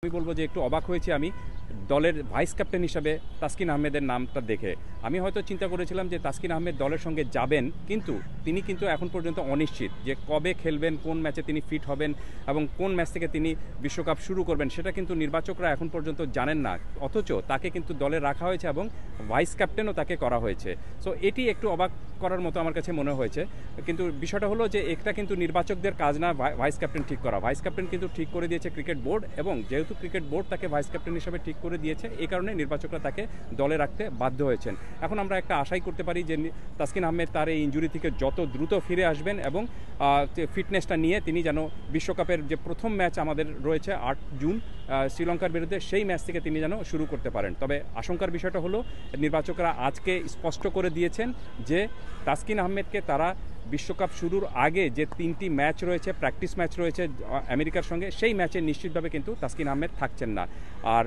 আমি বলবো যে একটু অবাক হয়েছি আমি দলের ভাইস ক্যাপ্টেন হিসাবে তাসকিন আহমেদের নামটা দেখে। আমি হয়তো চিন্তা করেছিলাম যে তাসকিন আহমেদ দলের সঙ্গে যাবেন, কিন্তু তিনি কিন্তু এখন পর্যন্ত অনিশ্চিত যে কবে খেলবেন, কোন ম্যাচে তিনি ফিট হবেন এবং কোন ম্যাচ থেকে তিনি বিশ্বকাপ শুরু করবেন সেটা কিন্তু নির্বাচকরা এখন পর্যন্ত জানেন না। অথচ তাকে কিন্তু দলে রাখা হয়েছে এবং ভাইস ক্যাপ্টেনও তাকে করা হয়েছে। সো এটি একটু অবাক করার মতো আমার কাছে মনে হয়েছে। কিন্তু বিষয়টা হলো যে এটা কিন্তু নির্বাচকদের কাজ না ভাইস ক্যাপ্টেন ঠিক করা। ভাইস ক্যাপ্টেন কিন্তু ঠিক করে দিয়েছে ক্রিকেট বোর্ড, এবং যেহেতু ক্রিকেট বোর্ড তাকে ভাইস ক্যাপ্টেন হিসেবে ঠিক করে দিয়েছে, এই কারণে নির্বাচকরা তাকে দলে রাখতে বাধ্য হয়েছেন। এখন আমরা একটা আশাই করতে পারি যে তাসকিন আহমেদ তার এই ইনজুরি থেকে যত দ্রুত ফিরে আসবেন এবং ফিটনেসটা নিয়ে তিনি যেন বিশ্বকাপের যে প্রথম ম্যাচ আমাদের রয়েছে 8 জুন শ্রীলঙ্কার বিরুদ্ধে, সেই ম্যাচ থেকে তিনি যেন শুরু করতে পারেন। তবে আশঙ্কার বিষয়টা হলো নির্বাচকরা আজকে স্পষ্ট করে দিয়েছেন যে তাসকিন আহমেদকে তারা বিশ্বকাপ শুরুর আগে যে 3টি ম্যাচ রয়েছে, প্র্যাকটিস ম্যাচ রয়েছে আমেরিকার সঙ্গে, সেই ম্যাচে নিশ্চিতভাবে কিন্তু তাসকিন আহমেদ থাকছেন না। আর